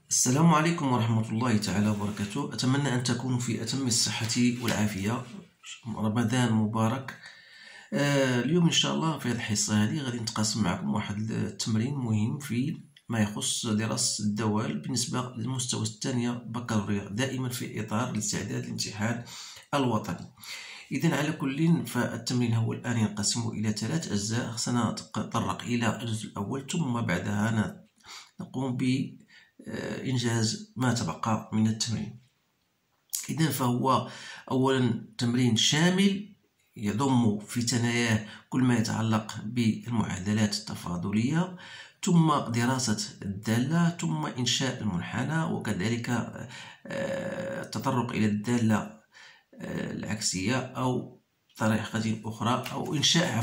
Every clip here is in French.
السلام عليكم ورحمة الله تعالى وبركاته. أتمنى أن تكونوا في أتم الصحة والعافية. رمضان مبارك. اليوم إن شاء الله في هذه الحصة هذه غادي نتقاسم معكم واحد التمرين مهم في ما يخص دراسة الدوال بالنسبة للمستوى الثانية بكالوريا، دائما في إطار الاستعداد للامتحان الوطني. إذن على كل فالتمرين هو الآن ينقسم إلى 3 أجزاء. سنتطرق إلى الجزء الأول، ثم بعدها نقوم بإنجاز ما تبقى من التمرين. إذن فهو أولا تمرين شامل يضم في ثناياه كل ما يتعلق بالمعادلات التفاضلية، ثم دراسة الدالة، ثم إنشاء المنحنى، وكذلك التطرق إلى الدالة العكسية أو طريقة أخرى، أو إنشاء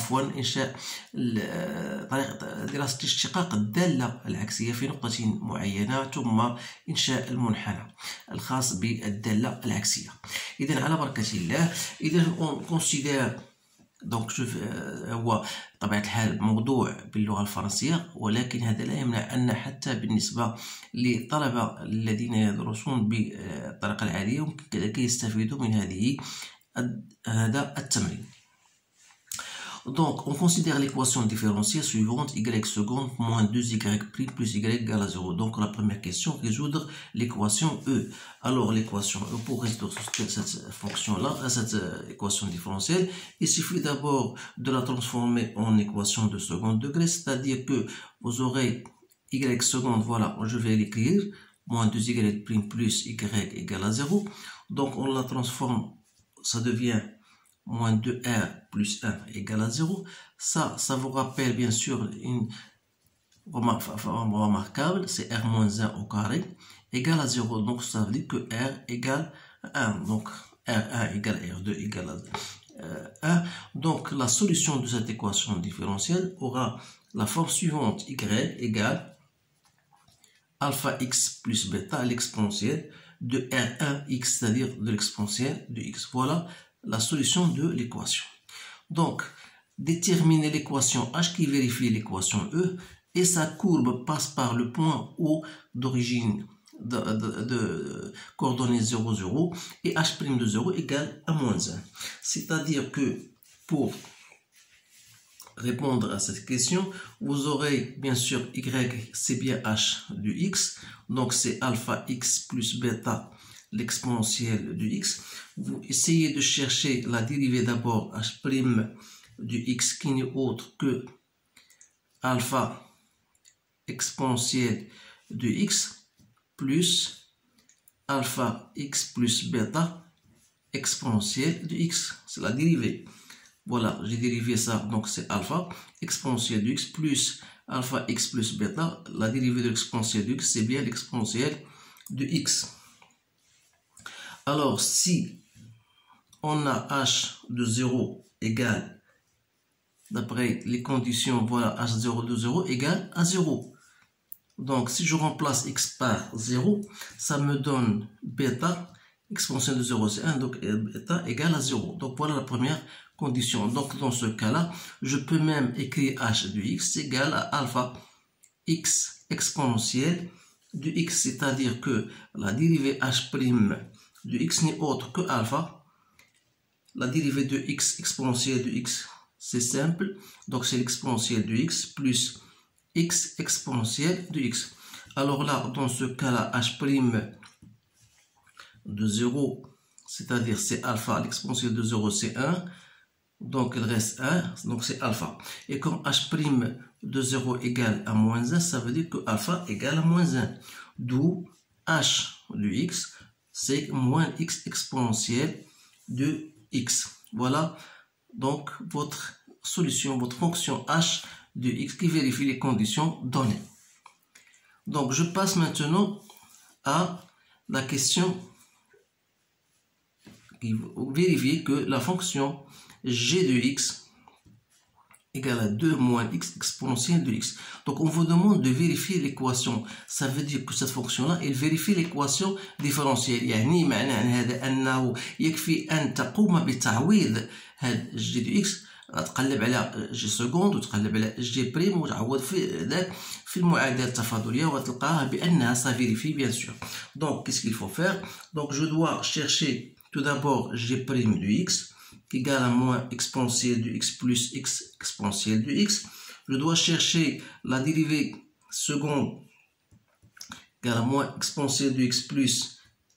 طريقة دراسة اشتقاق الدالة العكسية في نقطة معينة، ثم إنشاء المنحنى الخاص بالدالة العكسية. إذن على بركة الله. إذن كونسيدير دونك هو بطبيعة الحال موضوع باللغة الفرنسية، ولكن هذا لا يمنع أن حتى بالنسبة للطلبة الذين يدرسون بالطريقة العادية يمكن كذلك يستفيدوا من هذا التمرين. Donc, on considère l'équation différentielle suivante, y seconde moins 2y' plus y égale à 0. Donc, la première question, résoudre l'équation E. Alors, l'équation E, pour résoudre cette fonction-là, cette équation différentielle, il suffit d'abord de la transformer en équation de second degré, c'est-à-dire que vous aurez y seconde, voilà, je vais l'écrire, moins 2y' plus y égale à 0. Donc, on la transforme, ça devient moins 2r plus 1 égale à 0. Ça vous rappelle bien sûr une remarquable, c'est r moins 1 au carré égale à 0. Donc ça veut dire que r égale à 1. Donc r1 égale r2 égale à 1. Donc la solution de cette équation différentielle aura la forme suivante, y égale alpha x plus bêta à l'exponentielle de r1x, c'est-à-dire de l'exponentielle de x. Voilà la solution de l'équation. Donc, déterminer l'équation h qui vérifie l'équation E, et sa courbe passe par le point O d'origine de coordonnées 0, 0 et h' de 0 égale à moins 1. C'est-à-dire que pour répondre à cette question, vous aurez bien sûr y, c'est bien h du x, donc c'est alpha x plus bêta l'exponentielle du x. Vous essayez de chercher la dérivée d'abord h' du x qui n'est autre que alpha exponentielle de x plus alpha x plus bêta exponentielle de x. C'est la dérivée. Voilà, j'ai dérivé ça, donc c'est alpha exponentielle de x plus alpha x plus bêta. La dérivée de l'exponentielle de x, c'est bien l'exponentielle de x. Alors, si on a h de 0 égale, d'après les conditions, voilà, h0 de 0 égale à 0. Donc, si je remplace x par 0, ça me donne bêta, exponentielle de 0 c'est 1, donc bêta égale à 0. Donc, voilà la première condition. Donc, dans ce cas-là, je peux même écrire h de x égale à alpha x exponentielle de x, c'est-à-dire que la dérivée h' de x n'est autre que alpha. La dérivée de x exponentielle de x, c'est simple, donc c'est l'exponentielle de x plus x exponentielle de x. Alors là, dans ce cas-là, h' de 0, c'est-à-dire c'est alpha, l'exponentielle de 0 c'est 1, donc il reste 1, donc c'est alpha. Et comme h' de 0 égale à moins 1, ça veut dire que alpha égale à moins 1. D'où h de x, c'est moins x exponentielle de x. Voilà donc votre solution, votre fonction h de x qui vérifie les conditions données. Donc je passe maintenant à la question qui vérifie que la fonction g de x égale à 2 moins x exponentielle de x. Donc on vous demande de vérifier l'équation. Ça veut dire que cette fonction-là, elle vérifie l'équation différentielle. يعني معناه هذا أنه يكفي أن تقوم بتعويض هذا g de x تقلب على جي سكوند وتقلب على جي بريم وتعوض في المعادلة التفاضلية وتلقاها بأنها ça vérifie bien sûr. Donc qu'est-ce qu'il faut faire? Donc je dois chercher tout d'abord g' du x qui égale à moins exponentielle du x plus x exponentielle du x. Je dois chercher la dérivée seconde égale à moins exponentielle du x plus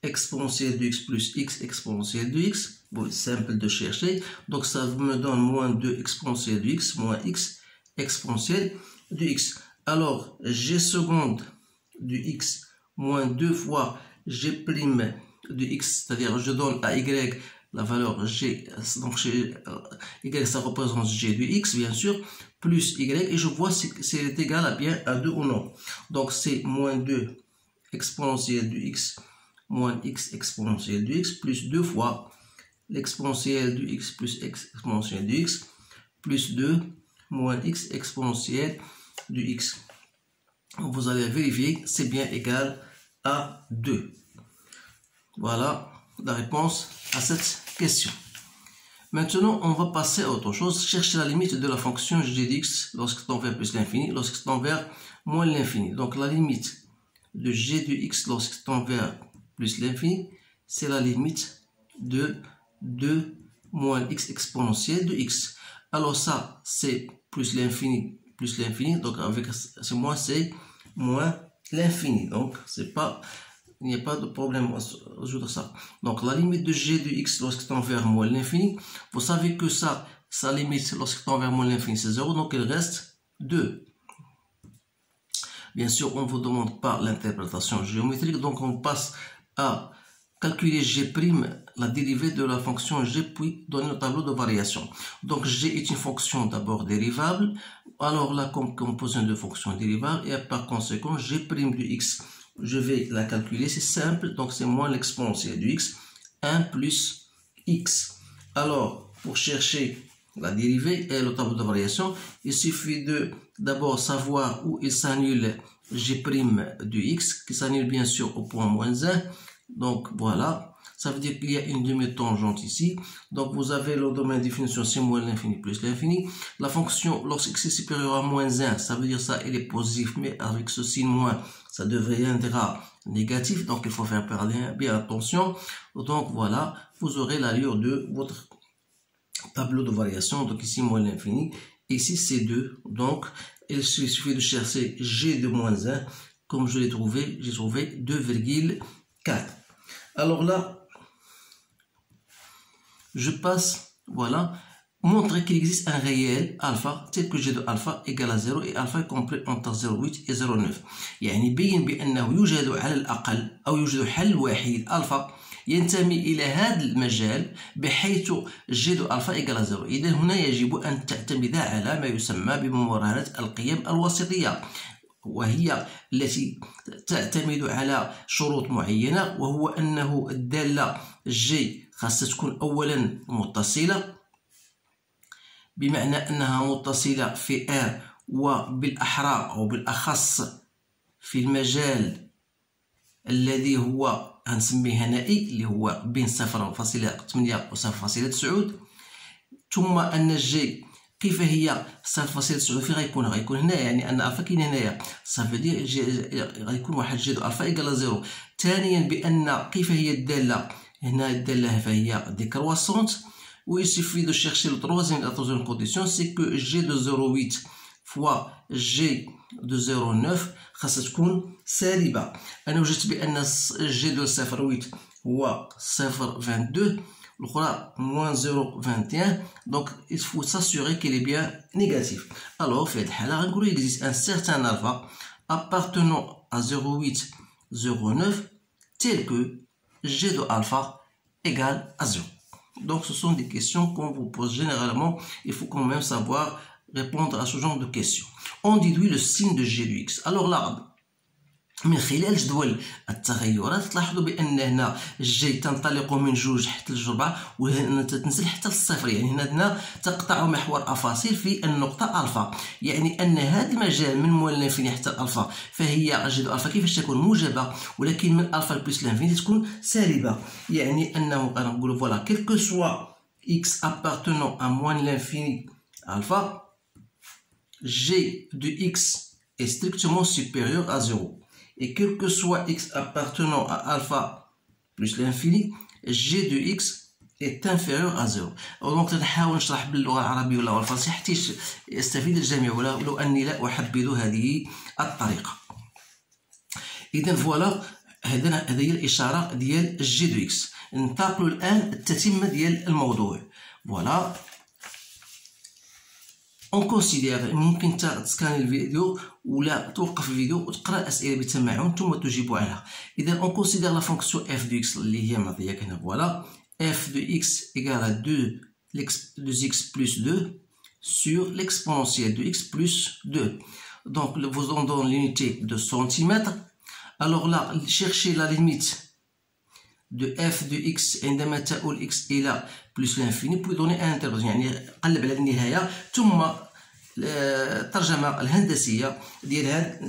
exponentielle du x plus x exponentielle du x. Bon, simple de chercher. Donc ça me donne moins 2 exponentielle du x moins x exponentielle du x. Alors g seconde du x moins 2 fois g' du x, c'est-à-dire je donne à y la valeur g, donc chez y ça représente g du x bien sûr, plus y, et je vois si c'est égal à bien à 2 ou non. Donc c'est moins 2 exponentielle du x moins x exponentielle du x plus 2 fois l'exponentielle du x plus x exponentielle du x plus 2 moins x exponentielle du x. Vous allez vérifier, c'est bien égal à 2. Voilà la réponse à cette question. Maintenant, on va passer à autre chose. Chercher la limite de la fonction g de x lorsque tend vers plus l'infini, lorsque tend vers moins l'infini. Donc la limite de g de x lorsque tend vers plus l'infini, c'est la limite de 2 moins x exponentielle de x. Alors ça, c'est plus l'infini, donc avec c'est moins l'infini. Donc c'est pas, il n'y a pas de problème à résoudre ça. Donc la limite de g de x lorsque tend vers moins l'infini, vous savez que ça, sa limite lorsque tend vers moins l'infini c'est 0, donc il reste 2. Bien sûr, on ne vous demande pas l'interprétation géométrique, donc on passe à calculer g', la dérivée de la fonction g, puis donner le tableau de variation. Donc g est une fonction d'abord dérivable, alors là comme composante de fonction dérivable, et par conséquent g' du x, je vais la calculer, c'est simple, donc c'est moins l'exponentielle du x, 1 plus x. Alors pour chercher la dérivée et le tableau de variation, il suffit de d'abord savoir où il s'annule g' du x, qui s'annule bien sûr au point moins 1. Donc voilà, ça veut dire qu'il y a une demi-tangente ici. Donc vous avez le domaine de définition, c'est moins l'infini plus l'infini. La fonction, lorsque x est supérieur à moins 1, ça veut dire ça, elle est positive, mais avec ce signe moins, ça deviendra négatif. Donc il faut faire bien attention. Donc voilà, vous aurez l'allure de votre tableau de variation. Donc ici moins l'infini, ici c'est 2. Donc il suffit de chercher g de moins 1. Comme je l'ai trouvé, j'ai trouvé 2,4. Alors là, je passe, voilà, montrer qu'il existe un réel alpha tel que g de alpha égale à 0 et alpha est complet entre 0,8 et 0,9. يعني بين بأنه يوجد على الأقل أو يوجد حل وحيد alpha ينتمي إلى هذا المجال بحيث g de alpha égale à 0. إذا هنا يجب أن تعتمد على ما يسمى بممارسة القيم الوسطية، وهي التي تعتمد على شروط معينة، وهو أنه الدالة G خاصة تكون أولا متصلة، بمعنى أنها متصلة في R وبالأحرى أو بالأخص في المجال الذي هو هنسميه نائي اللي هو بين 0.8 و 0.9. ثم أن G كيف هي 0.9 فين غيكون هنا، يعني ان الفا كاين هنايا صافي غيكون واحد جي دو الفا ايكال 0. ثانيا بان كيف هي الداله هنا، الداله فهي ديكرواسونت، و يسوفي دو شيرشي لو troisième كونديسيون سي كو جي دو 0.8 فوا جي دو 0.9 خاصها تكون سالبه. انا وجدت بان جي دو 0.8 هو 0.22، l'autre moins 0,21, donc il faut s'assurer qu'il est bien négatif. Alors, il existe un certain alpha appartenant à 0,809 tel que g de alpha égale à 0. Donc, ce sont des questions qu'on vous pose généralement. Il faut quand même savoir répondre à ce genre de questions. On déduit le signe de g de x. Alors là, من خلال جدول التغيرات تلاحظوا بان هنا جي تنطلق من 2 حتى ل 4 وهنا تنزل حتى للصفر، يعني هنا تقطع محور افاصيل في النقطه الفا، يعني ان هذا المجال من موال الانفيني حتى الالفا فهي جي دو الفا كيفاش تكون موجبه، ولكن من الفا بلس الانفيني تكون سالبه، يعني انه غنقولوا فوالا كيل كو سوا x appartenant à moins l'infini alpha, g de x est strictement supérieur à 0. Et quel que soit x appartenant à alpha plus l'infini, g de x est inférieur à 0. دونك نحاول نشرح باللغة العربية ولا بالفرنسية حتى يستفيد الجميع ولو أني لا أحبذ هذه الطريقة. إذا فوالا هذه هي الإشارة ديال جي دو إكس. ننتقلوا الآن التتمة ديال الموضوع. فوالا اون كونسيدير ممكن تسكاني الفيديو ولا توقف الفيديو وتقرا الاسئله بالتمعن ثم تجيب عليها. اذا اون كونسيدير لا فونكسيون اف دو اكس اللي هي معطيه هنا. فوالا اف دو اكس ايكال 2 2x plus 2 sur l'exponentielle de x plus 2. Donc vous en donne l'unité de centimètres. Alors là, cherchez la limite de f de x عندما تؤول x إلى plus l'infini pour donner un intervalle. يعني قلب على النهاية ثم الترجمة الهندسية ديال هذا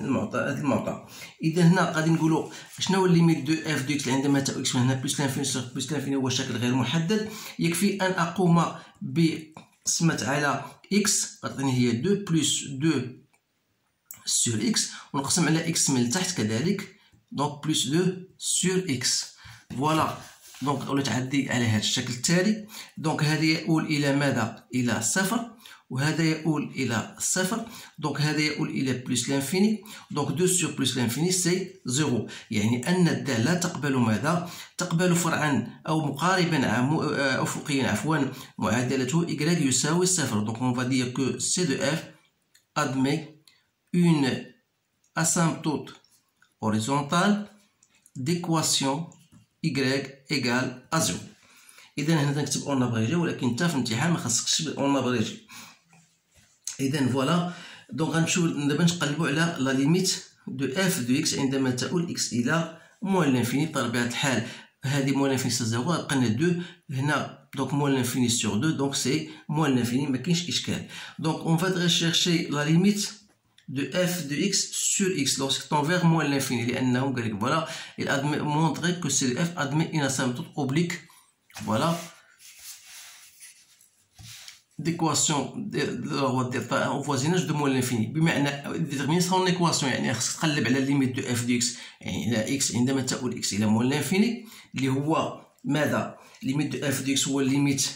المعطى. إذا هنا غادي نقولوا شنو هو الليميت دو اف دو اكس عندما تؤول x هنا plus l'infini هو شكل غير محدد. يكفي أن أقوم بقسمة على x غتعطيني هي 2 plus 2 sur x ونقسم على x من التحت كذلك donc plus 2 sur x. فوالا دونك ولا تعدي على هذا الشكل التالي. دونك هذا يؤول الى ماذا؟ الى صفر وهذا يؤول الى صفر. دونك هذا يؤول الى بلس لانفيني. دونك 2 سور بلس لانفيني سي 0. يعني ان الدالة تقبل ماذا؟ تقبل فرعا او مقاربا افقيا عفوا معادلته y يساوي صفر. دونك on va dire que C de f admet une asymptote horizontale d'équation y égale à 0. إذا هنا نكتب اون ابريجي ولكن انت في الامتحان ما خاصكش اون ابريجي. إذا فوالا دونك غنمشيو دابا نقلبو على لا ليميت دو اف دو اكس عندما تؤول اكس الى موان لانفيني. بطبيعة الحال هذه موان لانفيني سي 0 غتبقى لنا 2 هنا. دونك موان لانفيني سور 2 دونك سي موان لانفيني ما كاينش اشكال. دونك اون فا ريشيرشي لا ليميت de f de x sur x lorsque tend vers moins l'infini. لأنه قال لك voilà il admet montrer que C de f admet une asymptote oblique. Voilà d'équation de la loi de delta au voisinage de moins l'infini. بمعنى déterminer son équation يعني خصك تقلب على limite de f de x يعني على x عندما تؤول x إلى moins l'infini اللي هو ماذا؟ limite de f de x هو limite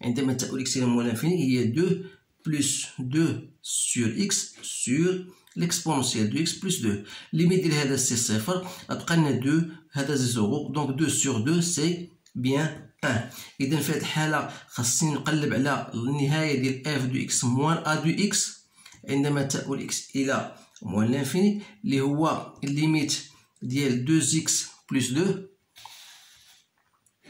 عندما تؤول x إلى moins l'infini هي 2 plus 2 sur x sur l'exponentielle de x plus 2. Limite ديال هذا سي صفر غتبقى لنا 2 هذا 0 دونك 2 sur 2 سي بيان 1. إذا في هذه الحالة خاصني نقلب على النهاية ديال اف دو اكس موان ا دو اكس عندما تؤول اكس إلى موان لانفيني اللي هو الليميت ديال 2x plus 2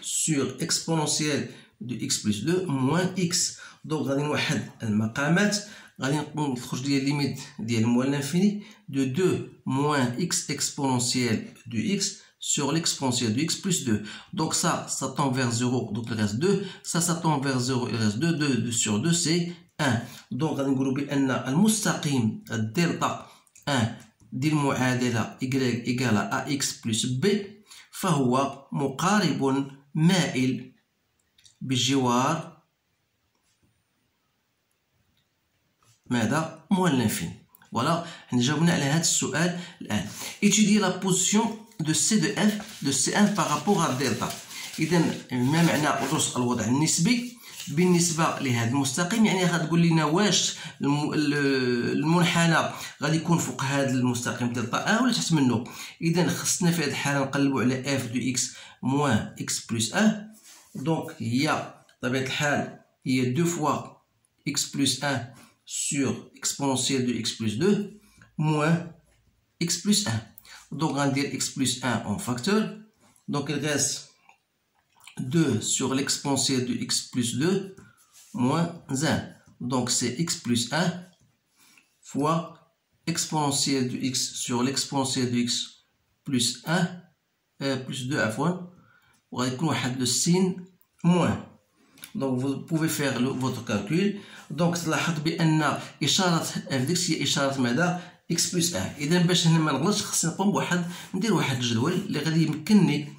sur exponentielle de x plus 2 moins x. دونك غادي نوحد المقامات غادي نخرج ليا ليميت ديال موان لانفيني دو 2 moins x exponentielle de x sur l'exponentielle de x plus 2. Donc ça tombe vers 0, donc il reste 2. Ça tombe vers 0, il reste 2. 2 sur 2, c'est 1. Donc غادي نقولوا بأن المستقيم الدلتا 1 ديال المعادلة y إيكال ax plus b فهو مقارب مائل بجوار ماذا؟ موان لانفيني. فوالا حنا جاوبنا على هذا السؤال الآن. étudier la position de C de f de C1 par rapport à delta. إذا ما معنى درس الوضع النسبي بالنسبة لهذا المستقيم؟ يعني غتقول لنا واش المنحنى غادي يكون فوق هذا المستقيم دلتا ولا تحت منه. إذا خصنا في هذه الحالة نقلبوا على f de x moins x plus 1. دونك هي بطبيعة الحال هي 2 fois x plus 1 sur exponentielle de x plus 2 moins x plus 1. Donc on va dire x plus 1 en facteur. Donc il reste 2 sur l'exponentielle de x plus 2 moins 1. Donc c'est x plus 1 fois exponentielle de x sur l'exponentielle de x plus 1 plus 2 عفوا وغيكون واحد le signe moins. Donc vous pouvez faire votre calcul. Donc تلاحظ بأن إشارة f ديكس هي إشارة ماذا؟ x plus 1. إذا باش هنا ما نغلطش خصني نقوم ندير واحد الجدول اللي غادي يمكنني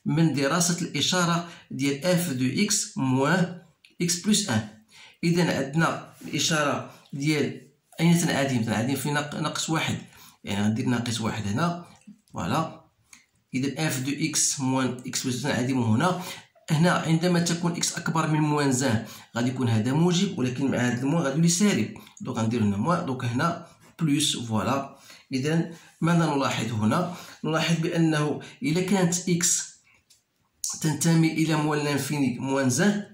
من دراسة الإشارة ديال f de x moins x plus 1. إذا عندنا الإشارة ديال أين تنعدم؟ تنعدم في ناقص واحد، يعني غندير ناقص واحد هنا، فوالا. إذا اف دو إكس موان إكس بلس تنعدم هنا عندما تكون إكس أكبر من موان زان غادي يكون هذا موجب، ولكن مع هذا الموان غادي يولي سالب، دونك غندير هنا موان، دونك هنا بلس، فوالا. إذا ماذا نلاحظ هنا؟ نلاحظ بأنه إذا كانت إكس تنتمي إلى موان لانفيني موان زان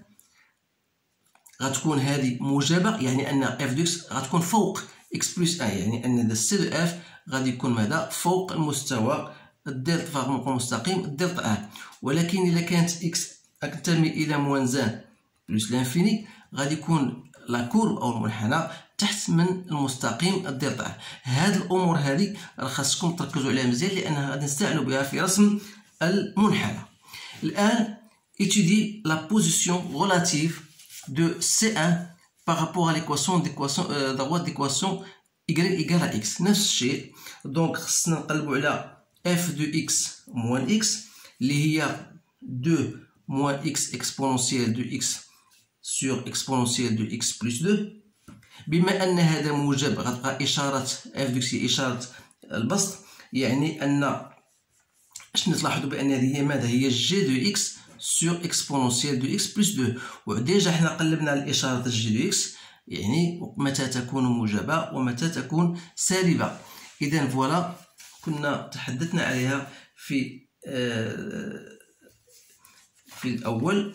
غتكون هذه موجبة، يعني أن اف دو إكس غتكون فوق إكس بلس 1، يعني أن السي دو اف غادي يكون ماذا؟ فوق المستوى الدلتا فوق المستقيم الدلتا 1. ولكن إذا كانت إكس تنتمي إلى موان زان بلس لانفيني غادي يكون لا كورب أو المنحنى تحت من المستقيم الدلتا 1. هاد الأمور هذه راه خاصكم تركزوا عليها مزيان، لأنها غادي نستعملوا بها في رسم المنحنى. الآن étudier la position relative de C1 par rapport à l'équation droite d'équation y égale à x. نفس الشيء، دونك خصنا نقلبوا على f de x moins x اللي هي 2 moins x exponentielle de x sur exponentielle de x plus 2. بما أن هذا موجب غتبقى إشارة f de x هي إشارة البسط، يعني أن شنو تلاحظوا بأن هذه هي ماذا؟ هي جي دو x sur exponentielle de x plus 2. وديجا حنا قلبنا على الإشارة جي دو x، يعني متى تكون موجبة ومتى تكون سالبة. إذا فوالا كنا تحدثنا عليها في الأول،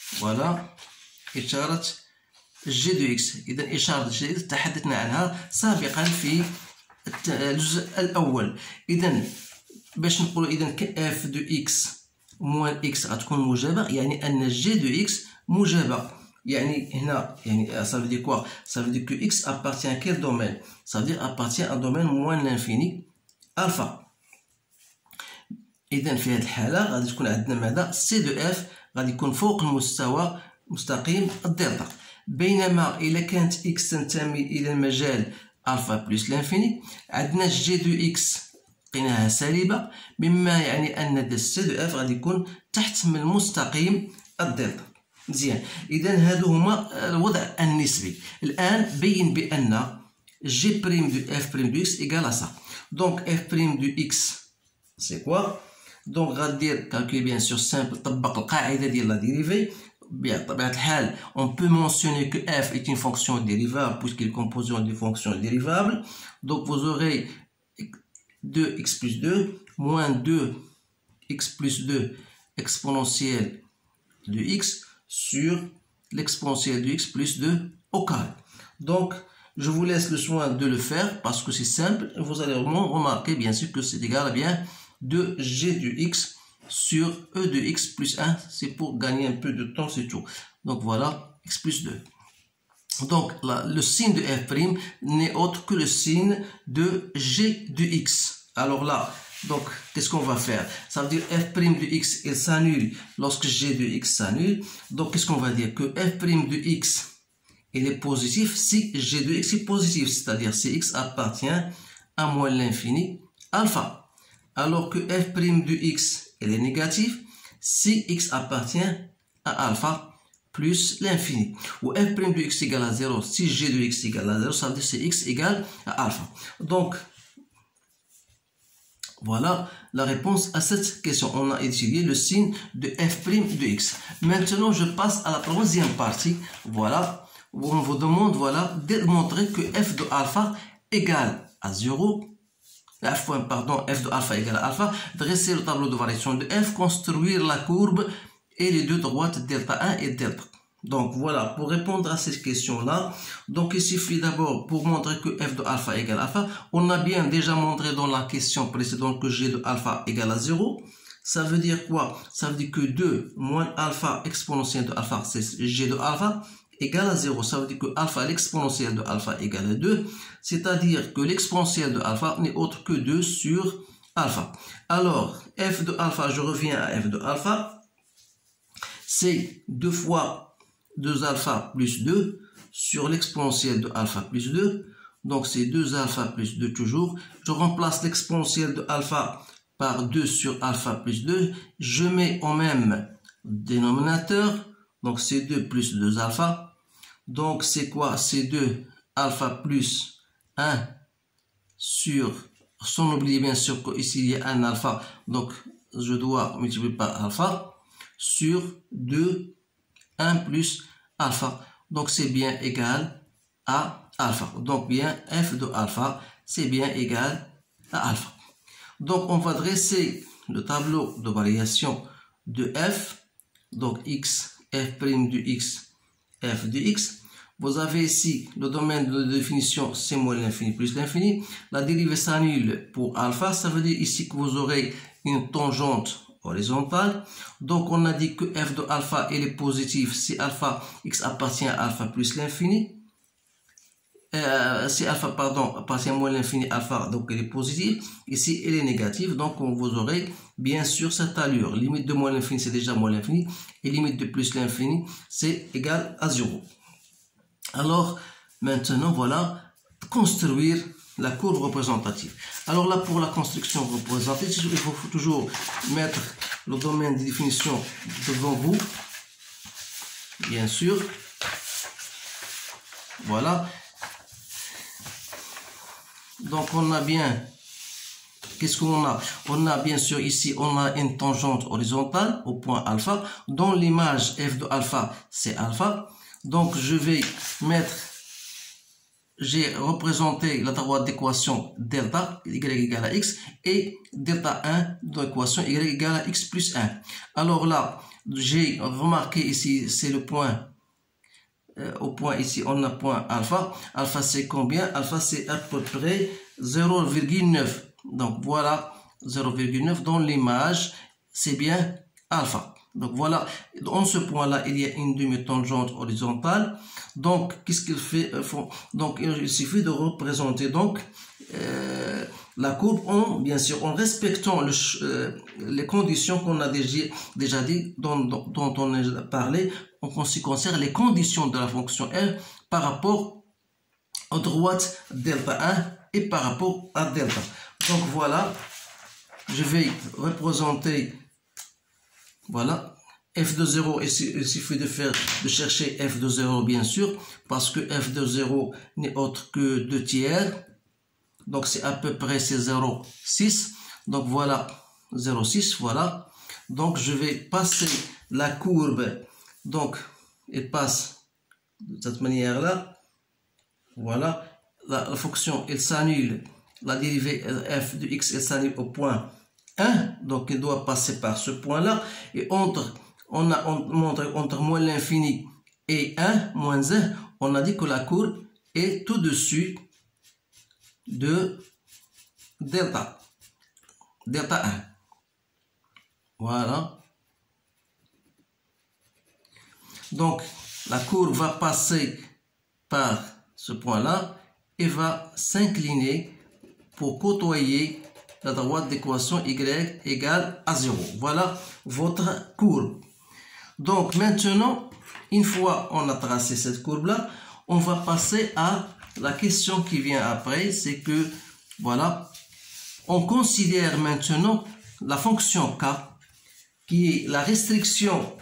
فوالا إشارة جي دو إكس. إذا إشارة جي دو إكس تحدثنا عنها سابقا في الجزء الأول. إذا باش نقولوا إذا اف دو إكس موان إكس غتكون موجبة، يعني أن جي دو إكس موجبة. يعني هنا يعني ça veut dire quoi? Ça veut dire que x appartient à quel domaine? Ça veut dire appartient à un domaine moins l'infini alpha. إذا في هذه الحالة غادي تكون عندنا ماذا؟ سي دو اف غادي يكون فوق المستوى مستقيم الدلتا. بينما إذا كانت إكس تنتمي إلى المجال ألفا بلس لانفيني عندنا جي دو إكس لقيناها سالبة، مما يعني أن سي دو اف غادي يكون تحت من المستقيم الدلتا. مزيان، إذا هادو هما الوضع النسبي. الآن بين بأن جي بريم دو اف بريم دو إكس إيكال أ سا. دونك اف بريم دو إكس سي كوا؟ دونك غادير كالكولي بيان سور سامبل، طبق القاعدة ديال لا ديريفي. بطبيعة الحال on peut mentionner que f est une fonction dérivable puisqu'il est composé de fonctions dérivables. Donc vous aurez 2x plus 2 moins 2x plus 2 exponentielle de x sur l'exponentielle de x plus 2 au carré. Donc je vous laisse le soin de le faire parce que c'est simple. Vous allez remarquer bien sûr que c'est égal à bien 2g de x sur e de x plus 1, c'est pour gagner un peu de temps, c'est tout. Donc voilà, x plus 2. Donc là, le signe de f' n'est autre que le signe de g de x. Alors là, donc qu'est-ce qu'on va faire? Ça veut dire f' de x, il s'annule lorsque g de x s'annule. Donc qu'est-ce qu'on va dire? Que f' de x, il est positif si g de x est positif, c'est-à-dire si x appartient à moins l'infini alpha. Alors que f' de x, elle est négative si x appartient à alpha plus l'infini. Ou f' de x égale à 0 si g de x égale à 0, ça veut dire c'est x égale à alpha. Donc, voilà la réponse à cette question. On a étudié le signe de f' de x. Maintenant, je passe à la troisième partie. Voilà, où on vous demande de montrer que f de alpha égale à 0. f de alpha égale à alpha, dresser le tableau de variation de f, construire la courbe et les deux droites delta 1 et delta. Donc voilà, pour répondre à ces questions-là, donc il suffit d'abord pour montrer que f de alpha égale à alpha, on a bien déjà montré dans la question précédente que g de alpha égale à 0. Ça veut dire quoi? Ça veut dire que 2 moins alpha exponentielle de alpha, c'est g de alpha, égale à 0. Ça veut dire que alpha, l'exponentielle de alpha égale à 2. C'est-à-dire que l'exponentielle de alpha n'est autre que 2 sur alpha. Alors, f de alpha, je reviens à f de alpha. C'est 2 fois 2 alpha plus 2 sur l'exponentielle de alpha plus 2. Donc, c'est 2 alpha plus 2 toujours. Je remplace l'exponentielle de alpha par 2 sur alpha plus 2. Je mets au même dénominateur. Donc C2 plus 2 alpha. Donc c'est quoi? C2 alpha plus 1 sur, sans oublier bien sûr qu'ici il y a un alpha. Donc je dois multiplier par alpha sur 2, 1 plus alpha. Donc c'est bien égal à alpha. Donc bien f de alpha, c'est bien égal à alpha. Donc on va dresser le tableau de variation de f. Donc x, f' de x, f de x. Vous avez ici le domaine de définition, c'est moins l'infini plus l'infini. La dérivée s'annule pour alpha. Ça veut dire ici que vous aurez une tangente horizontale. Donc on a dit que f de alpha est positif si alpha x appartient à alpha plus l'infini. Si alpha appartient à moins l'infini, alpha donc elle est positive. Ici elle est négative. Donc vous aurez bien sûr cette allure. Limite de moins l'infini c'est déjà moins l'infini. Et limite de plus l'infini c'est égal à 0. Alors maintenant voilà, construire la courbe représentative. Alors là pour la construction représentative, il faut toujours mettre le domaine de définition devant vous, bien sûr. Voilà. Donc on a bien, qu'est-ce qu'on a? On a bien sûr ici, on a une tangente horizontale au point alpha, dont l'image f de alpha c'est alpha. Donc je vais mettre, j'ai représenté la droite d'équation delta y égale à x et delta 1 de l'équation y égale à x plus 1. Alors là, j'ai remarqué ici, c'est le point, au point ici, on a point alpha. Alpha c'est combien? Alpha c'est à peu près 0,9. Donc voilà, 0,9 dans l'image, c'est bien alpha. Donc voilà, dans ce point-là, il y a une demi-tangente horizontale. Donc, qu'est-ce qu'il fait? Donc, il suffit de représenter donc la courbe bien sûr, en respectant les conditions qu'on a déjà dit, dont on a parlé, en ce qui concerne les conditions de la fonction f par rapport aux droites delta 1 et par rapport à delta. Donc voilà, je vais représenter. Voilà, f de 0, il suffit de chercher f de 0 bien sûr, parce que f de 0 n'est autre que 2 tiers. Donc c'est à peu près 0,6. Donc voilà, 0,6, voilà. Donc je vais passer la courbe, donc elle passe de cette manière-là. Voilà, la fonction elle s'annule, la dérivée f de x elle s'annule au point 1, donc il doit passer par ce point-là, et entre moins l'infini et 1, moins 1, on a dit que la courbe est au-dessus de delta 1. Voilà. Donc, la courbe va passer par ce point-là et va s'incliner pour côtoyer la droite d'équation y égale à 0. Voilà votre courbe. Donc maintenant, une fois on a tracé cette courbe-là, on va passer à la question qui vient après. C'est que, voilà, on considère maintenant la fonction k, qui est la restriction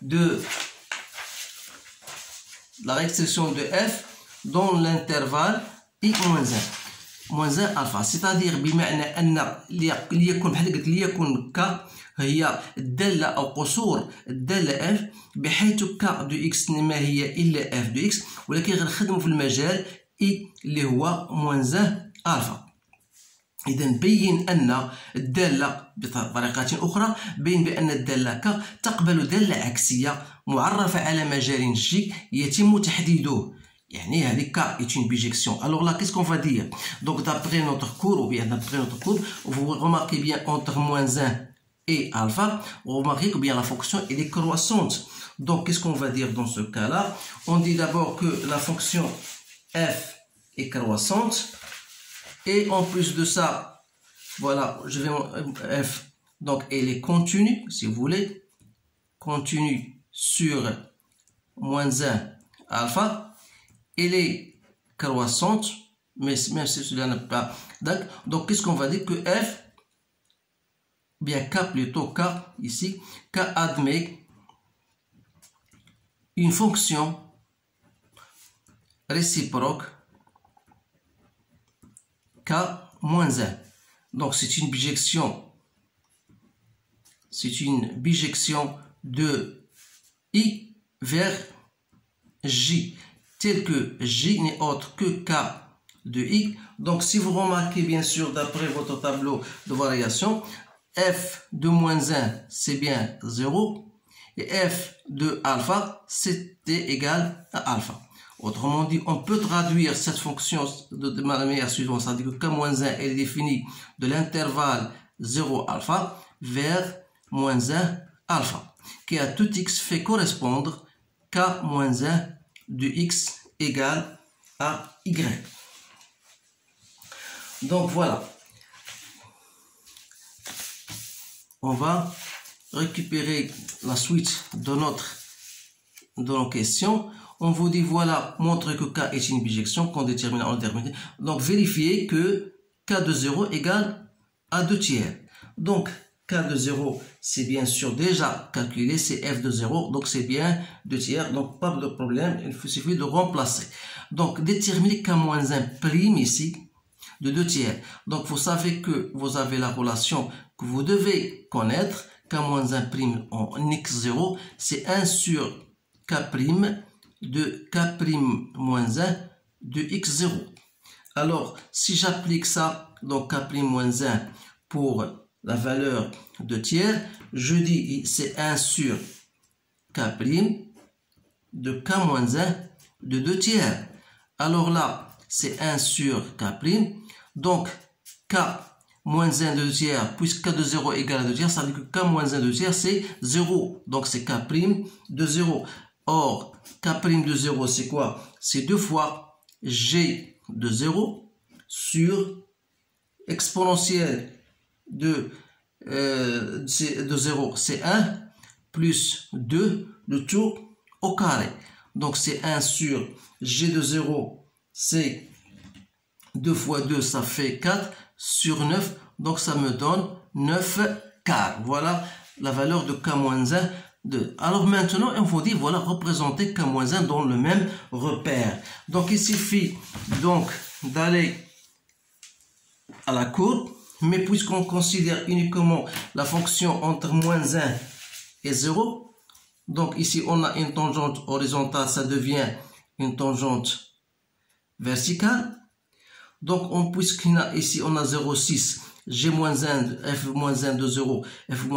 de f dans l'intervalle i-1. moins 1 alpha, c'est-à-dire بمعنى أن ليكن بحال قلت ليكن ك هي الدالة أو قصور الدالة f بحيث ك دو x ما هي إلا f دو x، ولكن غنخدمو في المجال i اللي هو moins 1 alpha. إذا بين أن الدالة بطريقة أخرى، بين بأن الدالة ك تقبل دالة عكسية معرفة على مجال j يتم تحديده. يعني هذيك est une bijection. Alors là, qu'est-ce qu'on va dire? Donc d'après notre cours, ou bien d'après notre cours, vous remarquez bien entre moins 1 et alpha, vous remarquez que bien la fonction elle est croissante. Donc qu'est-ce qu'on va dire dans ce cas-là? On dit d'abord que la fonction f est croissante, et en plus de ça, voilà, je vais f, donc elle est continue, si vous voulez, continue sur moins 1 alpha. Elle est croissante, mais même si cela n'est pas d'accord. Donc, qu'est-ce qu'on va dire? Que f, bien k plutôt, k ici, k admet une fonction réciproque k moins 1. Donc c'est une bijection. C'est une bijection de I vers J, tel que J n'est autre que K de I. Donc si vous remarquez bien sûr d'après votre tableau de variation, f de moins 1 c'est bien 0 et f de alpha c'était égal à alpha. Autrement dit, on peut traduire cette fonction de manière suivante, c'est-à-dire que K-1 est définie de l'intervalle 0 alpha vers moins 1 alpha, qui à tout x fait correspondre K-1 de x égale à y. Donc voilà. On va récupérer la suite de nos questions. On vous dit, voilà, montrer que K est une bijection qu'on détermine en déterminé. Donc, vérifiez que K de 0 égale à 2 tiers. Donc, K de 0, c'est bien sûr déjà calculé, c'est F de 0, donc c'est bien 2 tiers, donc pas de problème, il suffit de remplacer. Donc, déterminer K-1 prime ici de 2 tiers. Donc, vous savez que vous avez la relation que vous devez connaître, K-1 prime en x0, c'est 1 sur K prime de K prime moins 1 de x0. Alors, si j'applique ça, donc K prime moins 1 pour la valeur de tiers, je dis c'est 1 sur K prime de K moins 1 de 2 tiers. Alors là, c'est 1 sur K prime. Donc, K moins 1 de 2 tiers, puisque K de 0 égale à 2 tiers, ça veut dire que K moins 1 de 2 tiers, c'est 0. Donc, c'est K prime de 0. Or, K prime de 0, c'est quoi? C'est 2 fois G de 0 sur exponentielle de 0, c'est 1 plus 2, le tout au carré. Donc, c'est 1 sur G de 0, c'est 2 fois 2, ça fait 4 sur 9. Donc, ça me donne 9 quarts. Voilà la valeur de K-1. Alors maintenant, on vous dit, voilà, représenter K-1 dans le même repère. Donc, il suffit donc d'aller à la courbe, mais puisqu'on considère uniquement la fonction entre moins 1 et 0, donc ici on a une tangente horizontale, ça devient une tangente verticale. Donc, puisqu'il a ici, on a 0,6, G-1, F-1 de 0, F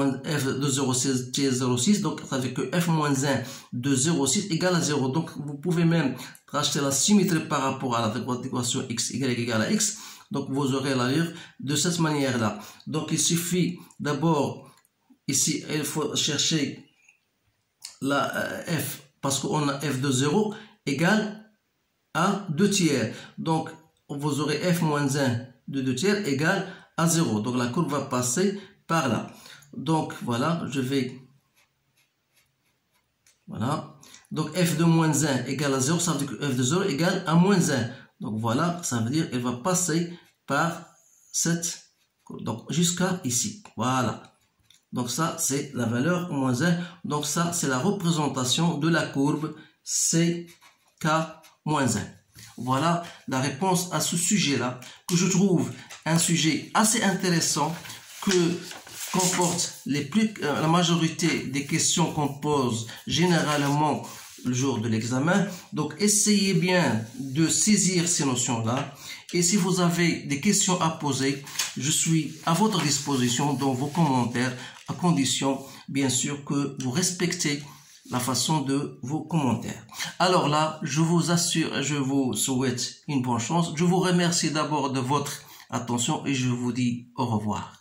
de 0, c'est 0,6, donc ça veut que F-1 de 0,6 égale à 0. Donc, vous pouvez même racheter la symétrie par rapport à l'équation x, y égale à x. Donc, vous aurez l'allure de cette manière-là. Donc, il suffit d'abord, ici, il faut chercher la f, parce qu'on a f de 0 égale à 2 tiers. Donc, vous aurez f-1 de 2 tiers égale à 0. Donc, la courbe va passer par là. Donc, voilà, je vais... Voilà. Donc, f de moins 1 égale à 0, ça veut dire que f de 0 égale à moins 1. Donc, voilà, ça veut dire qu'elle va passer par cette courbe. Donc, jusqu'à ici. Voilà. Donc, ça, c'est la valeur moins 1. Donc, ça, c'est la représentation de la courbe CK-1. Voilà la réponse à ce sujet-là, que je trouve un sujet assez intéressant, que comporte la majorité des questions qu'on pose généralement le jour de l'examen. Donc, essayez bien de saisir ces notions-là. Et si vous avez des questions à poser, je suis à votre disposition dans vos commentaires, à condition, bien sûr, que vous respectez la façon de vos commentaires. Alors là, je vous assure, je vous souhaite une bonne chance. Je vous remercie d'abord de votre attention et je vous dis au revoir.